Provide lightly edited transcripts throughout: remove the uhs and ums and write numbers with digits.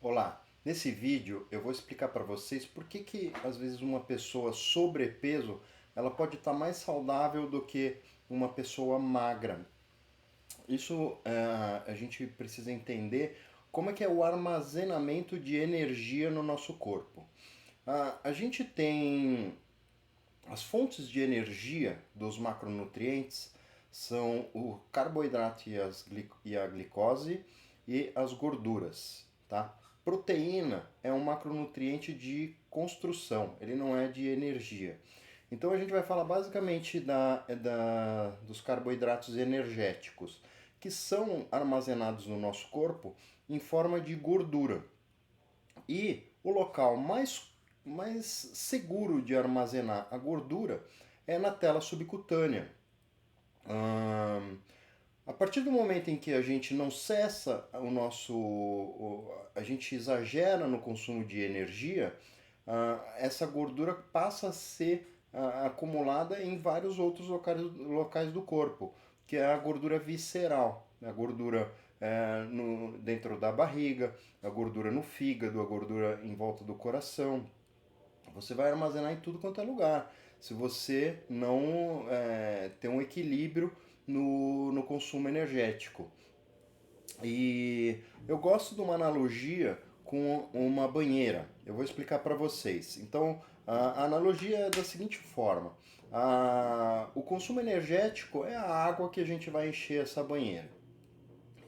Olá, nesse vídeo eu vou explicar para vocês por que às vezes uma pessoa sobrepeso ela pode estar mais saudável do que uma pessoa magra. Isso a gente precisa entender como é que é o armazenamento de energia no nosso corpo. A gente tem as fontes de energia dos macronutrientes são o carboidrato e a glicose e as gorduras, tá? Proteína é um macronutriente de construção, ele não é de energia. Então a gente vai falar basicamente dos carboidratos energéticos, que são armazenados no nosso corpo em forma de gordura. E o local mais seguro de armazenar a gordura é na tela subcutânea. Hum, a partir do momento em que a gente não cessa a gente exagera no consumo de energia, essa gordura passa a ser acumulada em vários outros locais do corpo, que é a gordura visceral, a gordura dentro da barriga, a gordura no fígado, a gordura em volta do coração. Você vai armazenar em tudo quanto é lugar. Se você não ter um equilíbrio no consumo energético. E eu gosto de uma analogia com uma banheira. Eu vou explicar para vocês. Então, a analogia é da seguinte forma: o consumo energético é a água que a gente vai encher essa banheira.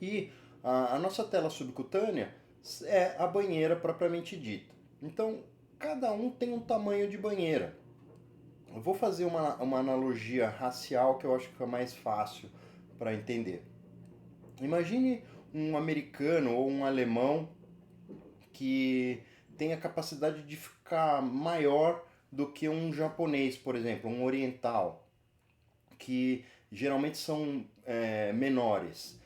E a nossa tela subcutânea é a banheira propriamente dita. Então, cada um tem um tamanho de banheira. Eu vou fazer uma analogia racial que eu acho que é mais fácil para entender. Imagine um americano ou um alemão que tem a capacidade de ficar maior do que um japonês, por exemplo, um oriental, que geralmente são menores.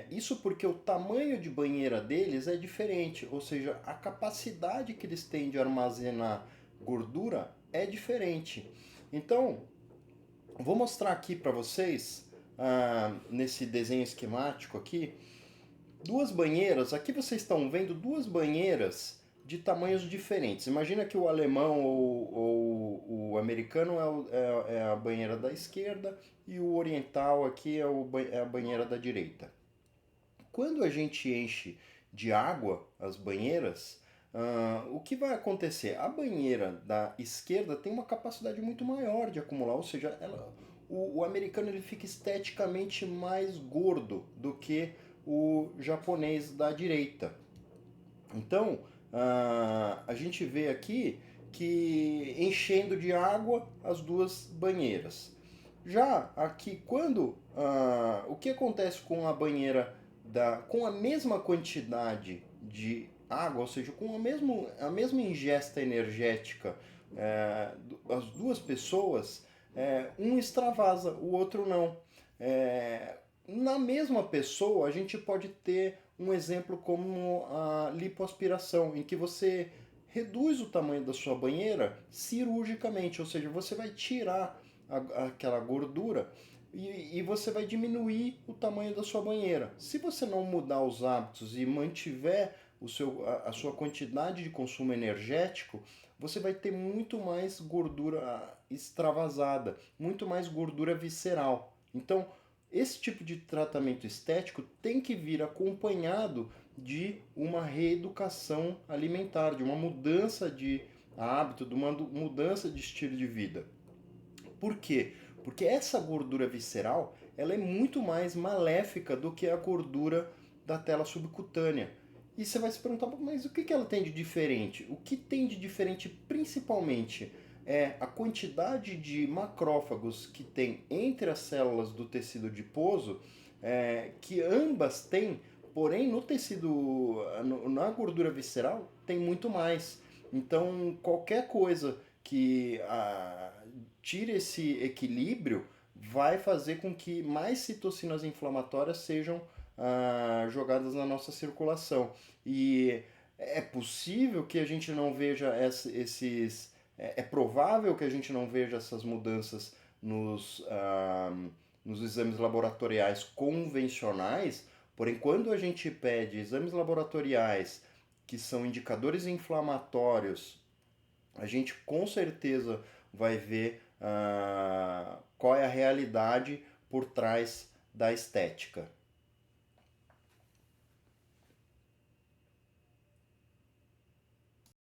Isso porque o tamanho de banheira deles é diferente, ou seja, a capacidade que eles têm de armazenar gordura é diferente. Então, vou mostrar aqui para vocês, nesse desenho esquemático aqui, duas banheiras. Aqui vocês estão vendo duas banheiras de tamanhos diferentes. Imagina que o alemão ou o americano é a banheira da esquerda e o oriental aqui é a banheira da direita. Quando a gente enche de água as banheiras, o que vai acontecer? A banheira da esquerda tem uma capacidade muito maior de acumular, ou seja, o americano ele fica esteticamente mais gordo do que o japonês da direita. Então, a gente vê aqui que enchendo de água as duas banheiras. Já aqui, quando o que acontece com a banheira com a mesma quantidade de água, ou seja, com a mesma ingesta energética, as duas pessoas, um extravasa, o outro não. Na mesma pessoa, a gente pode ter um exemplo como a lipoaspiração, em que você reduz o tamanho da sua banheira cirurgicamente, ou seja, você vai tirar aquela gordura e você vai diminuir o tamanho da sua banheira. Se você não mudar os hábitos e mantiver a sua quantidade de consumo energético, você vai ter muito mais gordura extravasada, muito mais gordura visceral. Então, esse tipo de tratamento estético tem que vir acompanhado de uma reeducação alimentar, de uma mudança de hábito, de uma mudança de estilo de vida. Por quê? Porque essa gordura visceral ela é muito mais maléfica do que a gordura da tela subcutânea. E você vai se perguntar, mas o que ela tem de diferente? O que tem de diferente principalmente é a quantidade de macrófagos que tem entre as células do tecido adiposo, que ambas têm, porém no tecido, na gordura visceral, tem muito mais. Então qualquer coisa que tire esse equilíbrio vai fazer com que mais citocinas inflamatórias sejam jogadas na nossa circulação. E é possível que a gente não veja esses. É provável que a gente não veja essas mudanças nos exames laboratoriais convencionais, porém, quando a gente pede exames laboratoriais que são indicadores inflamatórios, a gente com certeza vai ver qual é a realidade por trás da estética.